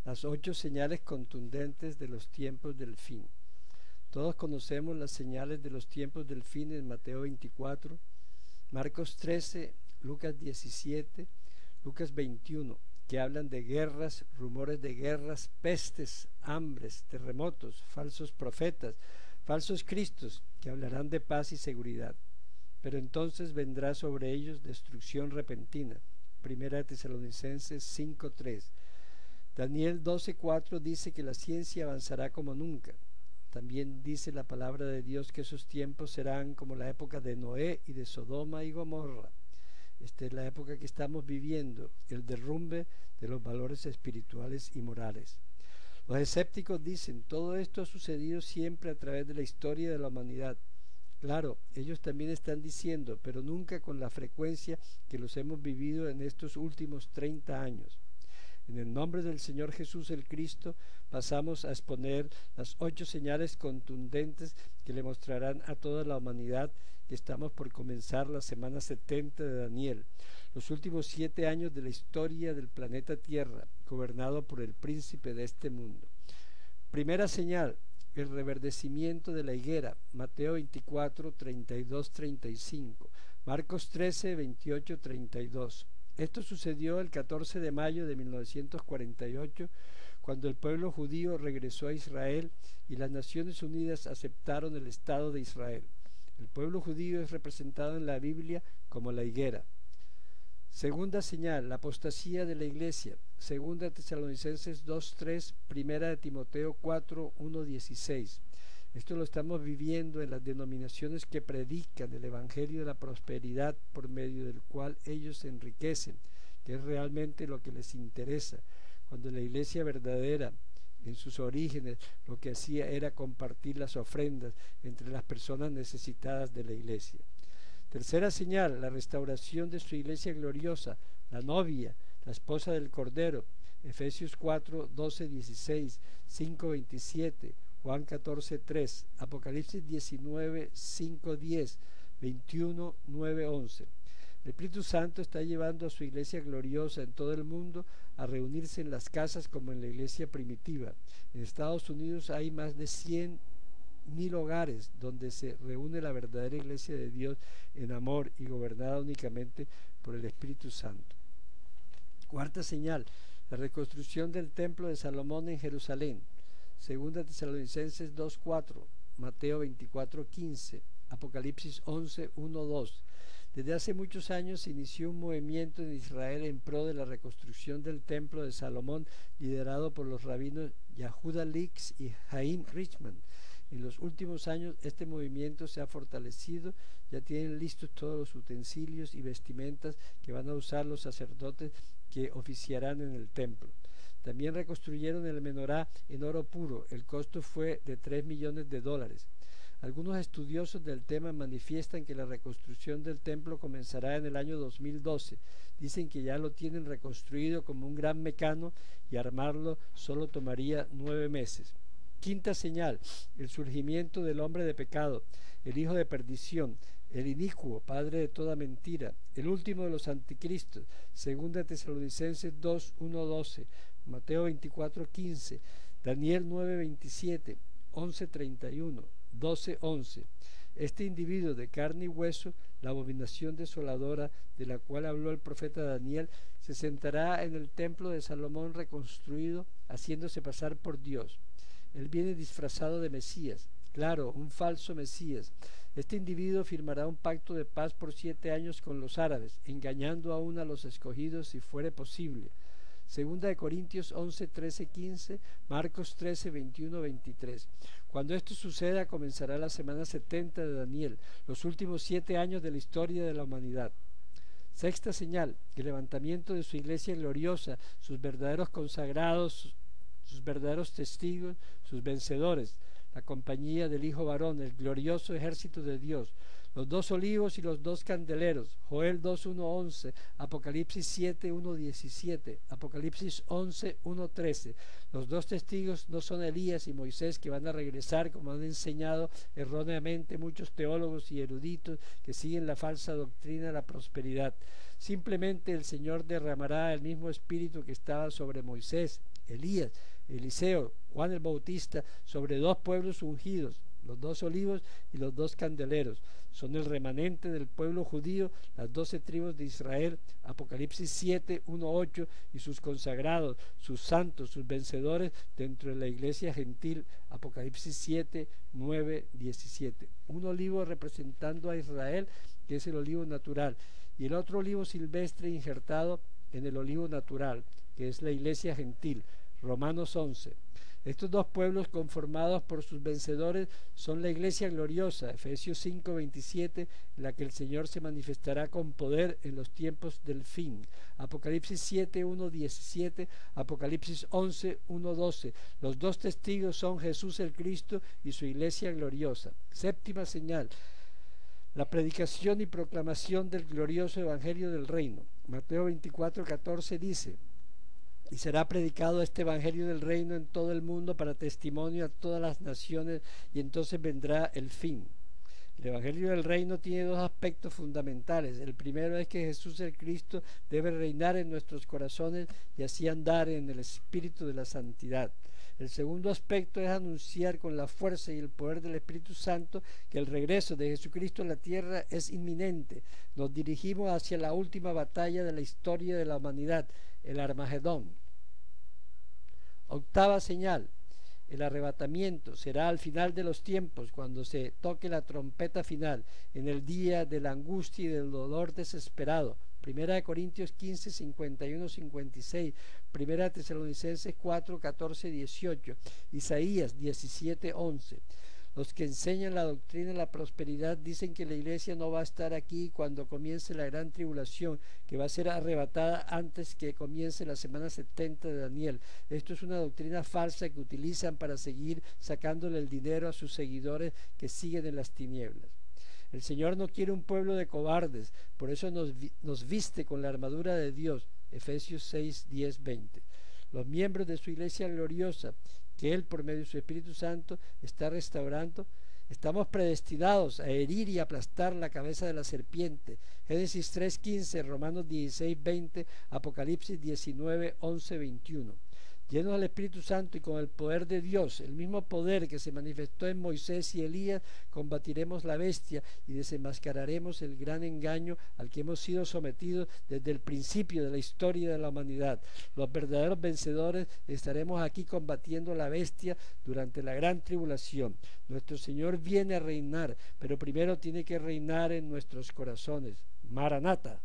las 8 señales contundentes de los tiempos del fin. Todos conocemos las señales de los tiempos del fin en Mateo 24, Marcos 13, Lucas 17, Lucas 21, que hablan de guerras, rumores de guerras, pestes, hambres, terremotos, falsos profetas, falsos cristos, que hablarán de paz y seguridad. Pero entonces vendrá sobre ellos destrucción repentina. Primera de Tesalonicenses 5:3. Daniel 12:4 dice que la ciencia avanzará como nunca. También dice la palabra de Dios que esos tiempos serán como la época de Noé y de Sodoma y Gomorra. Esta es la época que estamos viviendo, el derrumbe de los valores espirituales y morales. Los escépticos dicen, todo esto ha sucedido siempre a través de la historia de la humanidad. Claro, ellos también están diciendo, pero nunca con la frecuencia que los hemos vivido en estos últimos 30 años. En el nombre del Señor Jesús el Cristo pasamos a exponer las 8 señales contundentes que le mostrarán a toda la humanidad que estamos por comenzar la semana 70 de Daniel, los últimos 7 años de la historia del planeta Tierra, gobernado por el príncipe de este mundo. Primera señal, el reverdecimiento de la higuera, Mateo 24, 32, 35, Marcos 13, 28, 32. Esto sucedió el 14 de mayo de 1948, cuando el pueblo judío regresó a Israel y las Naciones Unidas aceptaron el Estado de Israel. El pueblo judío es representado en la Biblia como la higuera. Segunda señal, la apostasía de la iglesia, Segunda Tesalonicenses 2:3, Primera de Timoteo 4:1-16. Esto lo estamos viviendo en las denominaciones que predican el evangelio de la prosperidad por medio del cual ellos se enriquecen, que es realmente lo que les interesa, cuando la iglesia verdadera en sus orígenes lo que hacía era compartir las ofrendas entre las personas necesitadas de la iglesia. Tercera señal, la restauración de su iglesia gloriosa, la novia, la esposa del Cordero, Efesios 4, 12, 16, 5, 27, Juan 14, 3, Apocalipsis 19, 5, 10, 21, 9, 11. El Espíritu Santo está llevando a su iglesia gloriosa en todo el mundo a reunirse en las casas como en la iglesia primitiva. En Estados Unidos hay más de 100,000 hogares donde se reúne la verdadera iglesia de Dios en amor y gobernada únicamente por el Espíritu Santo. Cuarta señal, la reconstrucción del templo de Salomón en Jerusalén. Segunda Tesalonicenses 2:4, Mateo 24:15, Apocalipsis 11:1-2. Desde hace muchos años se inició un movimiento en Israel en pro de la reconstrucción del templo de Salomón, liderado por los rabinos Yehuda Leaks y Haim Richman. En los últimos años este movimiento se ha fortalecido, ya tienen listos todos los utensilios y vestimentas que van a usar los sacerdotes que oficiarán en el templo. También reconstruyeron el menorá en oro puro, el costo fue de $3 millones. Algunos estudiosos del tema manifiestan que la reconstrucción del templo comenzará en el año 2012. Dicen que ya lo tienen reconstruido como un gran mecano y armarlo solo tomaría 9 meses. Quinta señal, el surgimiento del hombre de pecado, el hijo de perdición, el inicuo, padre de toda mentira, el último de los anticristos, Segunda Tesalonicenses 2:1-12, Mateo 24:15, Daniel 9:27, 11:31, 12:11. Este individuo de carne y hueso, la abominación desoladora de la cual habló el profeta Daniel, se sentará en el templo de Salomón reconstruido, haciéndose pasar por Dios. Él viene disfrazado de Mesías, claro, un falso Mesías. Este individuo firmará un pacto de paz por 7 años con los árabes, engañando aún a los escogidos si fuere posible. Segunda de Corintios 11, 13, 15, Marcos 13, 21, 23. Cuando esto suceda comenzará la semana 70 de Daniel, los últimos 7 años de la historia de la humanidad. Sexta señal, el levantamiento de su iglesia gloriosa, sus verdaderos consagrados, sus verdaderos testigos, sus vencedores, la compañía del Hijo varón, el glorioso ejército de Dios, los 2 olivos y los 2 candeleros, Joel 2:1-11, Apocalipsis 7:1-17, Apocalipsis 11:1-13. Los 2 testigos no son Elías y Moisés, que van a regresar como han enseñado erróneamente muchos teólogos y eruditos que siguen la falsa doctrina de la prosperidad. Simplemente el Señor derramará el mismo espíritu que estaba sobre Moisés, Elías, Eliseo, Juan el Bautista, sobre dos pueblos ungidos, los 2 olivos y los 2 candeleros. Son el remanente del pueblo judío, las 12 tribus de Israel, Apocalipsis 7, 1, 8, y sus consagrados, sus santos, sus vencedores dentro de la iglesia gentil, Apocalipsis 7, 9, 17. Un olivo representando a Israel, que es el olivo natural, y el otro olivo silvestre injertado en el olivo natural, que es la iglesia gentil, Romanos 11. Estos dos pueblos conformados por sus vencedores son la iglesia gloriosa, Efesios 5, 27, en la que el Señor se manifestará con poder en los tiempos del fin. Apocalipsis 7, 1, 17, Apocalipsis 11, 1, 12. Los dos testigos son Jesús el Cristo y su iglesia gloriosa. Séptima señal, la predicación y proclamación del glorioso evangelio del reino. Mateo 24, 14 dice: y será predicado este evangelio del reino en todo el mundo para testimonio a todas las naciones, y entonces vendrá el fin. El evangelio del reino tiene 2 aspectos fundamentales. El primero es que Jesús el Cristo debe reinar en nuestros corazones y así andar en el espíritu de la santidad. El segundo aspecto es anunciar con la fuerza y el poder del Espíritu Santo que el regreso de Jesucristo a la tierra es inminente. Nos dirigimos hacia la última batalla de la historia de la humanidad, el Armagedón. Octava señal, el arrebatamiento será al final de los tiempos, cuando se toque la trompeta final, en el día de la angustia y del dolor desesperado. Primera de Corintios 15, 51, 56, Primera de Tesalonicenses 4, 14, 18, Isaías 17, 11. Los que enseñan la doctrina de la prosperidad dicen que la iglesia no va a estar aquí cuando comience la gran tribulación, que va a ser arrebatada antes que comience la semana 70 de Daniel. Esto es una doctrina falsa que utilizan para seguir sacándole el dinero a sus seguidores que siguen en las tinieblas. El Señor no quiere un pueblo de cobardes, por eso nos viste con la armadura de Dios, Efesios 6, 10, 20. Los miembros de su iglesia gloriosa, que Él por medio de su Espíritu Santo está restaurando, estamos predestinados a herir y aplastar la cabeza de la serpiente. Génesis 3, 15, Romanos 16, 20, Apocalipsis 19, 11, 21. Llenos del Espíritu Santo y con el poder de Dios, el mismo poder que se manifestó en Moisés y Elías, combatiremos la bestia y desenmascararemos el gran engaño al que hemos sido sometidos desde el principio de la historia de la humanidad. Los verdaderos vencedores estaremos aquí combatiendo la bestia durante la gran tribulación. Nuestro Señor viene a reinar, pero primero tiene que reinar en nuestros corazones. Maranata.